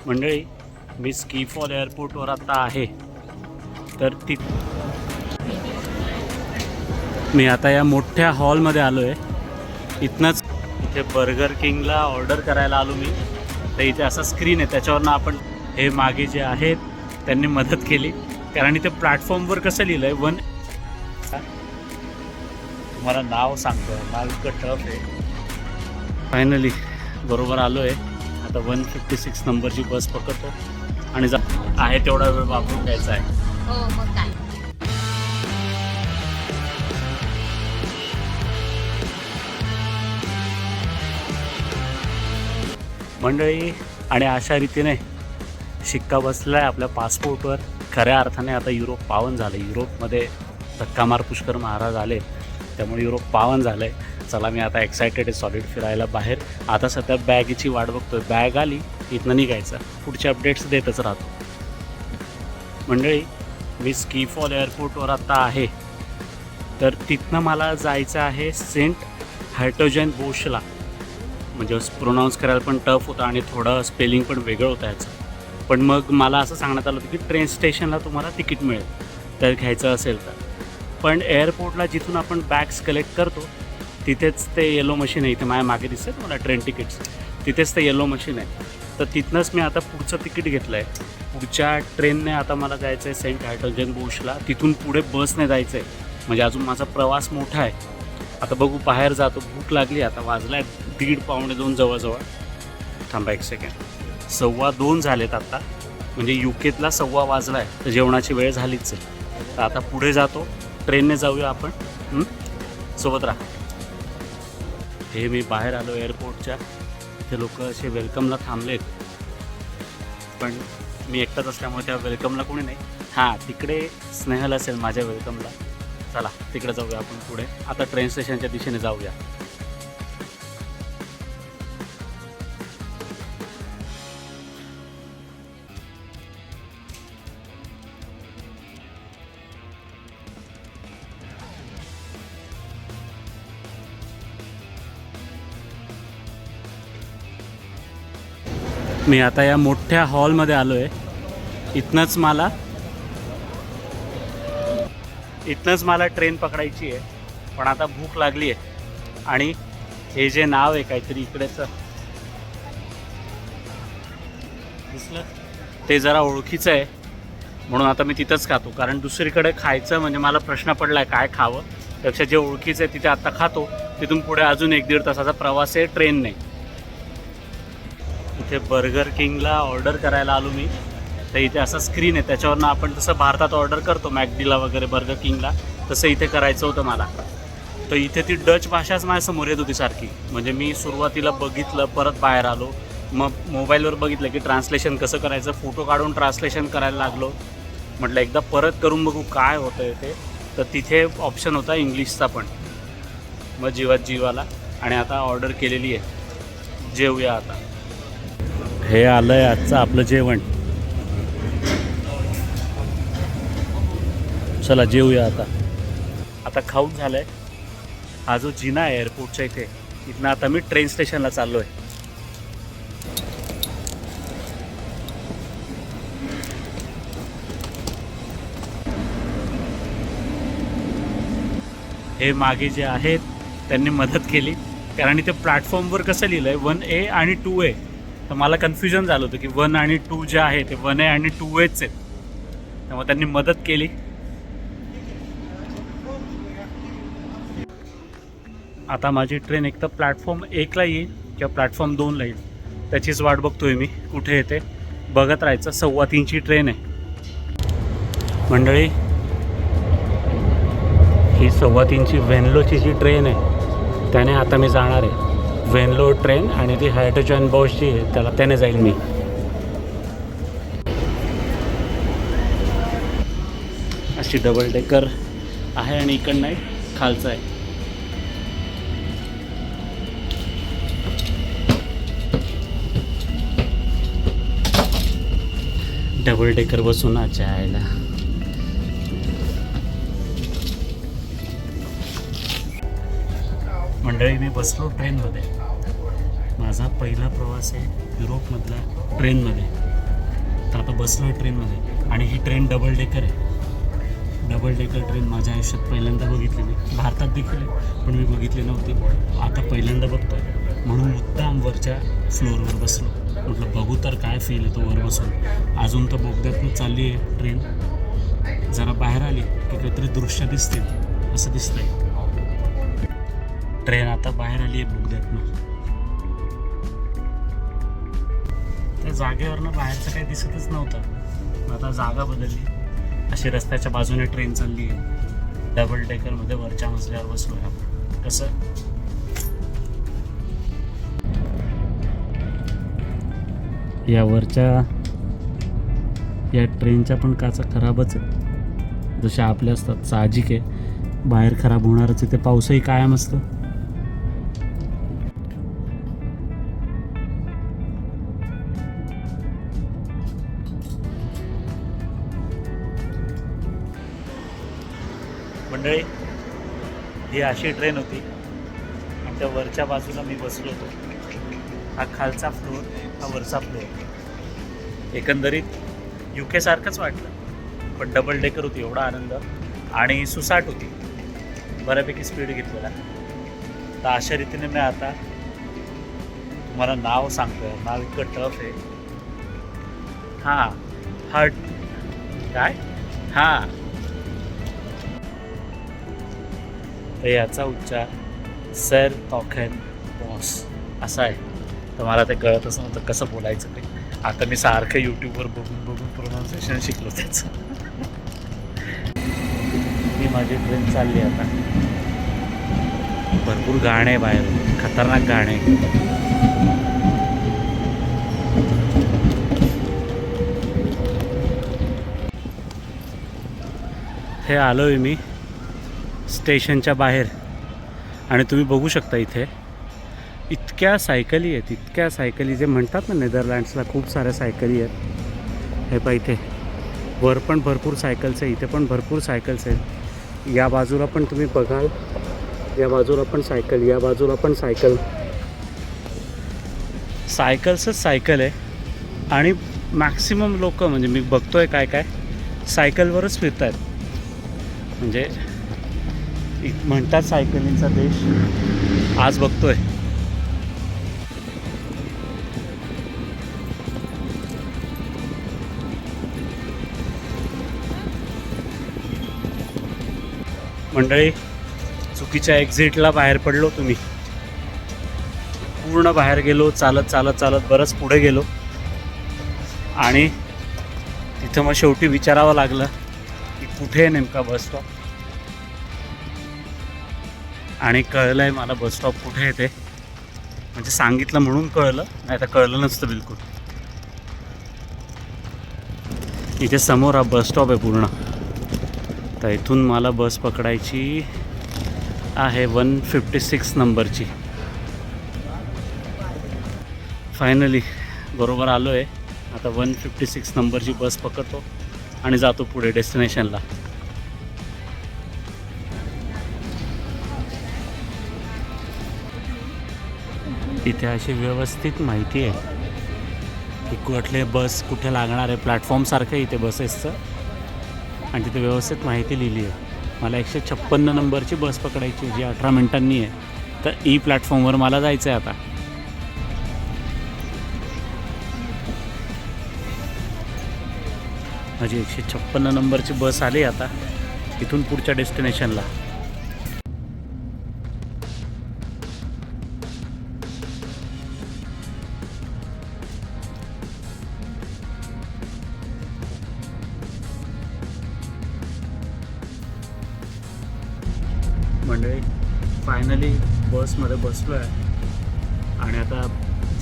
मंडळी, मी स्कीफॉल एअरपोर्टवर आता आहे. तर मी आता या मोठ्या हॉलमध्ये आलो आहे. इथनंच इथे बर्गर किंगला ऑर्डर करायला आलो मी. तर इथे असा स्क्रीन आहे, त्याच्यावरनं आपण हे मागे जे आहेत त्यांनी मदत केली. कारण इथे प्लॅटफॉर्मवर कसं लिहिलं आहे तुम्हाला नाव सांगतो, नाव इतकं टफ आहे. फायनली बरोबर आलो आहे. आता 156 नंबरची बस पकडतो आणि आहे तेवढा वेळ वापरून घ्यायचा आहे. हो मग काय. मंडळी, आणि अशा रीतीने शिक्का बसला आहे आपल्या पासपोर्टवर. खऱ्या अर्थाने आता युरोप पावन झालं. युरोपमध्ये धक्कामार पुष्कर महाराज आले, त्यामुळे युरोप पावन झालं आहे. चला, मी आता एक्सायटेड आहे सॉलिड फिरायला बाहेर. आता सध्या बॅगची वाट बघतोय. बॅग आली, इथनं निघायचं. पुढचे अपडेट्स देतच राहतो. मंडळी, मी स्कीफॉल एअरपोर्टवर आता आहे. तर तिथनं मला जायचं आहे सेंट हायटोजेनबोशला. म्हणजे प्रोनाऊन्स करायला पण टफ होतं आणि थोडं स्पेलिंग पण वेगळं होतं याचं. पण मग मला असं सांगण्यात आलं होतं की ट्रेन स्टेशनला तुम्हाला तिकीट मिळेल तर घ्यायचं असेल तर. पण एअरपोर्टला जिथून आपण बॅग्स कलेक्ट करतो तिथेच ते येलो मशीन आहे. इथे माझ्या मागे दिसतं तुम्हाला ट्रेन तिकीट्स, तिथेच ते येलो मशीन आहे. तर तिथनंच मी आता पुढचं तिकीट घेतलं आहे. पुढच्या ट्रेनने आता मला जायचं आहे सेंट हायटोजेनबोशला. तिथून पुढे बसने जायचं आहे. म्हणजे अजून माझा प्रवास मोठा आहे. आता बघू, बाहेर जातो. भूक लागली. आता वाजला आहे 1:30-1:45 जवळजवळ. थांबा एक सेकंड. 1:15 झालेत आता. म्हणजे UKतला 1:15 वाजला आहे. तर जेवणाची वेळ झालीच आहे. तर आता पुढे जातो, ट्रेनने जाऊया आपण. सोबत राहा. हे मी बाहेर आलो एअरपोर्टच्या. इथे लोक असे वेलकमला थांबलेत, पण मी एकटाच असल्यामुळे त्या वेलकमला कोणी नाही. हां, तिकडे स्नेहल असेल माझ्या वेलकमला. चला, तिकडे जाऊया आपण पुढे. आता ट्रेन स्टेशनच्या दिशेने जाऊया. मी आता या मोठ्या हॉलमध्ये आलो आहे. इथनंच मला ट्रेन पकडायची आहे. पण आता भूक लागली आहे. आणि हे जे नाव आहे काहीतरी इकडेचं दिसलं, ते जरा ओळखीचं आहे. म्हणून आता मी तिथंच खातो. कारण दुसरीकडे खायचं म्हणजे मला प्रश्न पडला आहे काय खावं. त्यापेक्षा जे ओळखीचं आहे तिथे आत्ता खातो. तिथून पुढे अजून 1-1.5 तासाचा प्रवास आहे ट्रेनने. इथे बर्गर किंगला ऑर्डर करायला आलो मी. तर इथे असं स्क्रीन आहे, त्याच्यावरनं आपण जसं भारतात ऑर्डर करतो मॅकडीला वगैरे बर्गर किंगला, तसं इथे करायचं होतं मला. तर इथे ती डच भाषाच माझ्यासमोर येत होती सारखी. म्हणजे मी सुरुवातीला बघितलं, परत बाहेर आलो, मग मोबाईलवर बघितलं की ट्रान्सलेशन कसं करायचं. फोटो काढून ट्रान्सलेशन करायला लागलो. म्हटलं एकदा परत करून बघू काय होतं आहे ते. तर तिथे ऑप्शन होता इंग्लिशचा पण. मग जीवाला. आणि आता ऑर्डर केलेली आहे. जेवूया आता. हे आलं आहे आजचं आपलं जेवण. चला जेवूया आता. आता खाऊन झालं आहे. हा जो जिना आहे एअरपोर्टच्या इथे, इथनं आता मी ट्रेन स्टेशनला चाललो आहे. हे मागे जे आहेत त्यांनी मदत केली. कारण इथे प्लॅटफॉर्मवर कसं लिहिलं आहे 1A आणि 2A. तर मला कन्फ्युजन झालं होतं की 1 आणि 2 जे आहे ते 1A आणि 2Aच आहेत. त्यामुळे त्यांनी मदत केली. आता माझी ट्रेन एक तर प्लॅटफॉर्म 1ला येईल किंवा प्लॅटफॉर्म 2ला येईल. त्याचीच वाट बघतोय मी, कुठे येते बघत राहायचं. 2:15ची ट्रेन आहे. मंडळी, ही 2:15ची वेनलोची जी ट्रेन आहे त्याने आता मी जाणार आहे. वेनलो ट्रेन आणि ती हायटोजेनबोश जी आहे त्याने जाईल मी. अशी डबल डेकर आहे आणि इकडं नाही, खालचं आहे. डबल डेकर बसून जायला. मंडळी, मी बसलो ट्रेनमध्ये. माझा पहिला प्रवास आहे युरोपमधला ट्रेनमध्ये. तर आता बसलो आहे ट्रेनमध्ये आणि ही ट्रेन डबल डेकर आहे. डबल डेकर ट्रेन माझ्या आयुष्यात पहिल्यांदा बघितलेली. भारतात देखील आहे पण मी बघितली नव्हती. आता पहिल्यांदा बघतो आहे म्हणून मुद्दाम वरच्या फ्लोअरवर बसलो. म्हटलं बघू तर काय फील येतो वर बसून. अजून तर बोगद्यातनं चालली आहे ट्रेन. जरा बाहेर आली की काहीतरी दृश्य दिसतील असं दिसतंय. ट्रेन आता बाहेर आली आहे बोगद्यातनं. त्या जागेवरनं बाहेरचं काही दिसतच नव्हतं. आता जागा बदलली. अशी रस्त्याच्या बाजूने ट्रेन चालली आहे. डबल डेकरमध्ये वरच्या मजल्यावर बसलो आहे आपण. कसं या वरच्या या ट्रेनच्या पण काचा खराबच आहेत जशा आपल्या असतात. साहजिक आहे बाहेर खराब होणारच आहे. ते पावसही कायम असतं. मंडळी ही अशी ट्रेन होती आणि त्या वरच्या बाजूला मी बसलो होतो. हा खालचा फ्लोअर, हा वरचा फ्लोअर. एकंदरीत UK सारखंच वाटलं पण डबल डेकर होती. एवढा आनंद आणि सुसाट होती. बऱ्यापैकी स्पीड घेतलेला. तर अशा रीतीने मी आता तुम्हाला नाव सांगतोय. नाव इतकं टफ आहे. हां हट काय हां तर याचा उच्चार सर टॉकन बॉस असा आहे. तर मला ते कळतच नव्हतं कसं बोलायचं ते. आता मी सारखं यूट्यूबवर बघून बघून प्रोनाऊन्सिएशन शिकलो त्याचं. ही माझी ट्रेन चालली आता. भरपूर गाणे बाहेर, खतरनाक गाणे. हे आलो आहे मी स्टेशनच्या बाहेर आणि तुम्ही बघू शकता इथे इतक्या सायकली आहेत. इतक्या सायकली जे म्हणतात ना नेदरलँड्सला खूप साऱ्या सायकली आहेत. हे पहा इथे वर पण भरपूर सायकल्स आहे. इथे पण भरपूर सायकल्स आहेत. या बाजूला पण तुम्ही बघाल. या बाजूला पण सायकल, या बाजूला पण सायकल. सायकल्सच सायकल आहे आणि मॅक्सिमम लोक म्हणजे मी बघतोय काय काय सायकलवरच फिरत आहेत. म्हणजे म्हणतात सायकलिंगचा देश. आज बघतोय मंडळी. चुकीच्या एक्झिटला बाहेर पडलो. तुम्ही पूर्ण बाहेर गेलो. चालत चालत चालत बरंच पुढे गेलो आणि तिथं मग शेवटी विचारावं लागलं की कुठे नेमका बस स्टॉप. आणि कळलं आहे मला बस स्टॉप कुठे येते. म्हणजे सांगितलं म्हणून कळलं, नाही तर कळलं नसतं बिलकुल. इथे समोर हा बस स्टॉप आहे पूर्ण. तर इथून मला बस पकडायची आहे 156 नंबरची. फायनली बरोबर आलो आहे. आता 156 नंबरची बस पकडतो आणि जातो पुढे डेस्टिनेशनला. इथे अशी व्यवस्थित माहिती आहे की कुठले बस कुठे लागणार आहे. प्लॅटफॉर्मसारखं इथे बसेसचं आणि तिथे व्यवस्थित माहिती लिहिली आहे. मला 156 नंबरची बस पकडायची जी 18 मिनिटांनी आहे. तर ई प्लॅटफॉर्मवर मला जायचं आहे आता. माझी 156 नंबरची बस आली आता इथून पुढच्या डेस्टिनेशनला. मंडळी फायनली बसमध्ये बसलो आहे आणि आता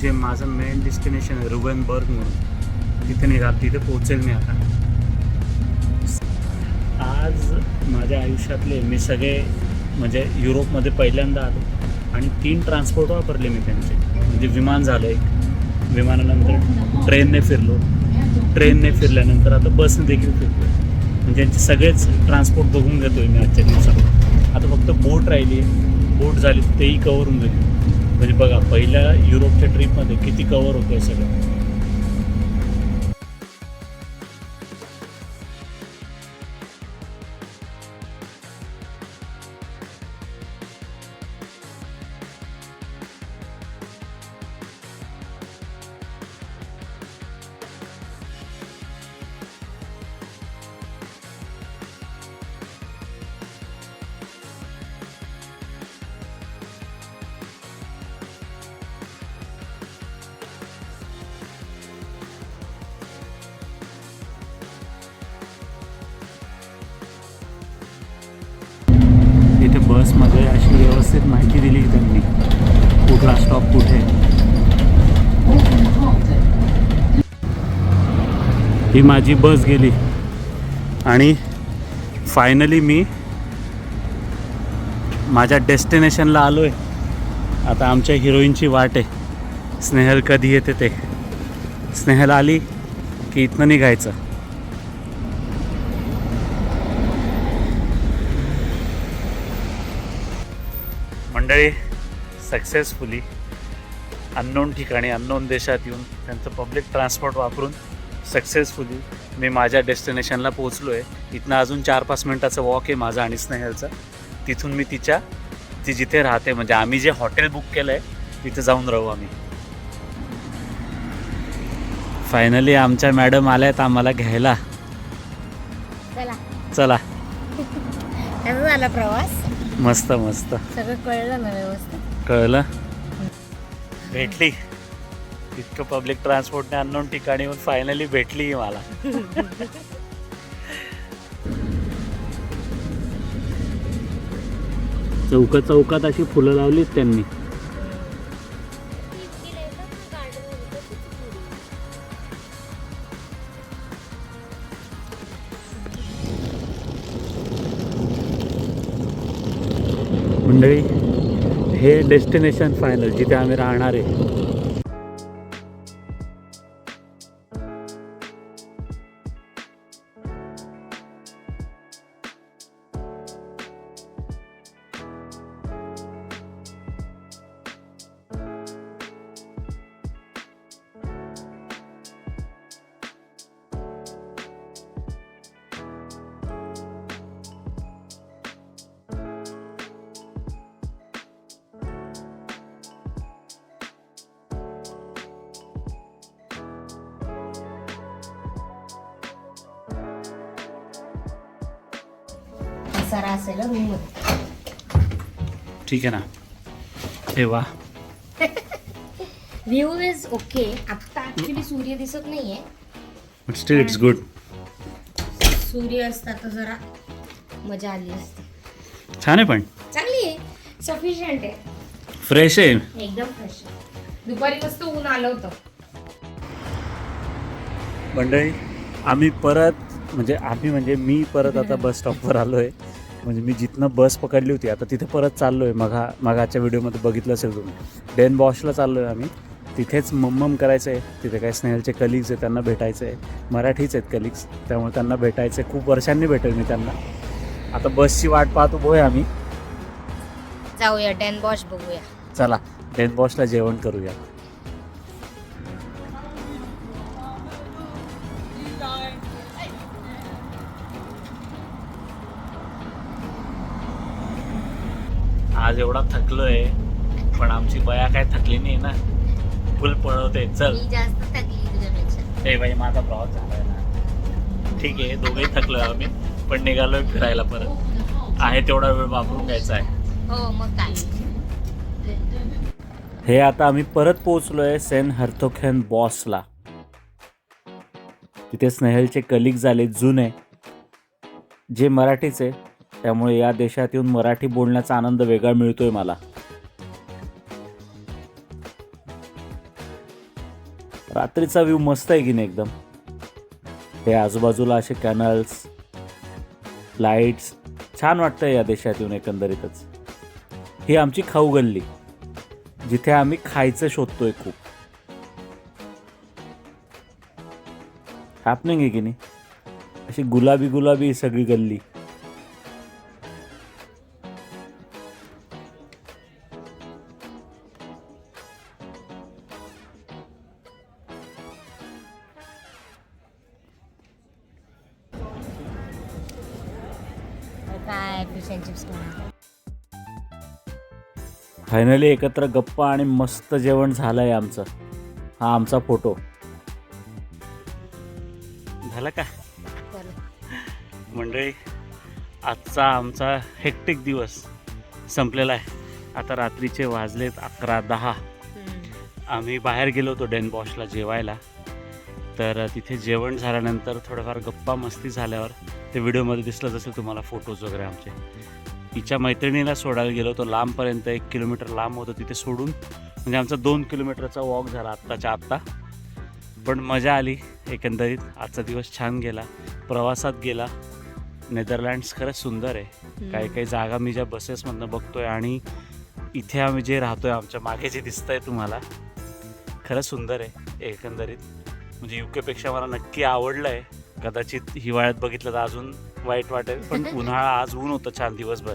जे माझं मेन डेस्टिनेशन आहे रुबेनबर्ग म्हणून तिथे निघाल. तिथे पोहोचेल मी आता. आज माझ्या आयुष्यातले मी सगळे म्हणजे युरोपमध्ये पहिल्यांदा आलो आणि 3 ट्रान्सपोर्ट वापरले मी त्यांचे. म्हणजे विमान झालं एक, विमानानंतर ट्रेनने फिरलो, ट्रेनने फिरल्यानंतर आता बसने देखील फिरलो. म्हणजे यांचे सगळेच ट्रान्सपोर्ट बघून घेतो आहे मी आजच्या दिवसात. आता फक्त बोट राहिली आहे. बोट झाली तेही कवर होऊन गेली. म्हणजे बघा पहिल्या युरोपच्या ट्रिपमध्ये किती कवर होतं आहे सगळं. बसमध्ये अशी व्यवस्थित माहिती दिली त्यांनी, कुठला स्टॉप कुठे. ही माझी बस गेली आणि फायनली मी माझ्या डेस्टिनेशनला आलो आहे. आता आमच्या हिरोईनची वाट आहे, स्नेहल कधी येते ते. स्नेहल आली की इथनं निघायचं. मंडळी, सक्सेसफुली अननोन ठिकाणी अननोन देशात येऊन त्यांचं पब्लिक ट्रान्सपोर्ट वापरून सक्सेसफुली मी माझ्या डेस्टिनेशनला पोहोचलो आहे. इथनं अजून 4-5 मिनटाचं वॉक आहे माझं आणि स्नेहलचं. तिथून मी ती जिथे राहते, म्हणजे आम्ही जे हॉटेल बुक केलं आहे तिथे जाऊन राहू आम्ही. फायनली आमच्या मॅडम आल्या आहेत आम्हाला घ्यायला. चला कसा झाला प्रवास? मस्त मस्त, सगळं कळलं ना व्यवस्थित? कळलं. भेटली इतकं पब्लिक ट्रान्सपोर्टने अननोन ठिकाणी येऊन फायनली भेटली मला. चौकात अशी फुलं लावलीत त्यांनी. मंडळी, हे डेस्टिनेशन फायनल जिथे आम्ही राहणार आहे. सरा असेल रूम. ठीक आहे ना. हे वा, व्ह्यू इज ओके. आता ऍक्च्युली सूर्य दिसत नाहीये, बट स्टिल इट्स गुड. सूर्य असता तर जरा मजा आली असती. छान आहे, पण चांगली आहे, सफिशियंट आहे, फ्रेश आहे एकदम फ्रेश. दुपारी मस्त ऊन आलं होतं. मंडळी. मी परत आता बस स्टॉपवर आलो आहे. म्हणजे मी जिथनं बस पकडली होती आता तिथे परत चाललो आहे. मगाच्या व्हिडिओमध्ये बघितलं असेल तुम्ही, डेन बॉशला चाललो आहे आम्ही. तिथेच मम्मम करायचं आहे. तिथे काही स्नेहलचे कलिग्स आहे, त्यांना भेटायचं आहे. मराठीच आहेत कलिग्स, त्यामुळे त्यांना भेटायचं आहे. खूप वर्षांनी भेटेल मी त्यांना. आता बसची वाट पाहत उभो आहे आम्ही. जाऊया डेन बॉश बघूया. चला डेन बॉशला जेवण करूया. आज एवढा थकलोय, पण आमची बया काय थकली नाही ना, फुल पळवते. चल, मी जास्त थकली तुझ्यापेक्षा. ए बाई, माझा प्रवास झालाय ना. ठीक आहे, दोघेही थकलोय आम्ही, पण निघालोय फिरायला परत. आहे तेवढा वेळ वापरून घ्यायचा आहे. हो मग काय. हे आता आम्ही परत पोहोचलोय सेंट हर्थोगेन बॉसला. तिथे स्नेहलचे कलिग्स आले जुने, जे मराठीचे. त्यामुळे या देशात येऊन मराठी बोलण्याचा आनंद वेगळा मिळतोय मला. रात्रीचा व्ह्यू मस्त आहे की नाही एकदम. हे आजूबाजूला असे कॅनल्स, लाईट्स, छान वाटतंय या देशात येऊन एकंदरीतच. ही आमची खाऊ गल्ली, जिथे आम्ही खायचं शोधतोय. खूप हॅपनिंग आहे की नाही. अशी गुलाबी सगळी गल्ली. काय फिश अँड चिप्स म्हणा. फायनली एकत्र गप्पा आणि मस्त जेवण झालंय आमचं. हा आमचा फोटो झाला का मंडळी. आजचा आमचा हेक्टिक दिवस संपलेला आहे. आता रात्रीचे वाजलेत 11:10. आम्ही बाहेर गेलो होतो डेन बॉशला जेवायला. तर तिथे जेवण झाल्यानंतर थोडंफार गप्पा मस्ती झाल्यावर ते व्हिडिओमध्ये दिसलं जसं तुम्हाला फोटोज वगैरे आमचे. हिच्या मैत्रिणीला सोडायला गेलो होतो लांबपर्यंत, 1 किलोमीटर लांब होतं, तिथे सोडून म्हणजे आमचा 2 किलोमीटरचा वॉक झाला आत्ताच्या आत्ता. पण मजा आली एकंदरीत. आजचा दिवस छान गेला, प्रवासात गेला. नेदरलँड्स खरंच सुंदर आहे. काही काही जागा मी ज्या बसेसमधनं बघतोय आणि इथे आम्ही जे राहतोय आमच्या मागे जे दिसतंय तुम्हाला, खरंच सुंदर आहे एकंदरीत. म्हणजे युकेपेक्षा मला नक्की आवडलं आहे. कदाचित हिवाळ्यात बघितलं तर अजून वाईट वाटेल, पण उन्हाळा आज ऊन होतं छान दिवसभर,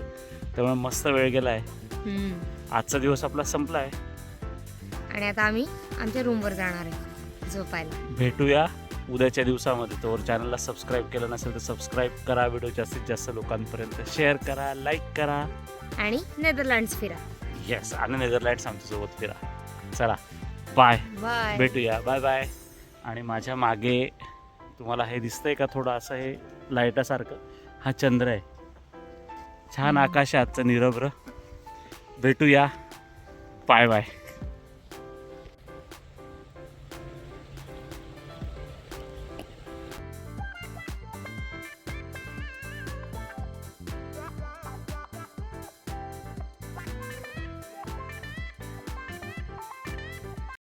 त्यामुळे मस्त वेळ गेला आहे. आजचा दिवस आपला संपला आहे आणि आता आम्ही आमच्या रूमवर जाणार आहे झोपायला. भेटूया उद्याच्या दिवसामध्ये. तर चॅनलला सबस्क्राईब केलं नसेल तर सबस्क्राईब करा, व्हिडिओ जास्तीत जास्त लोकांपर्यंत शेअर करा, लाईक करा आणि नेदरलँड्स फिरा. येस, आणि नेदरलँड्स आमच्यासोबत फिरा. चला बाय, बाय. भेटूया, बाय बाय. आणि माझ्या मागे तुम्हाला हे दिसतंय का थोडं असं हे लाईटासारखं, हा चंद्र आहे. छान आकाश आहे आजचं निरभ्र. भेटूया, बाय बाय.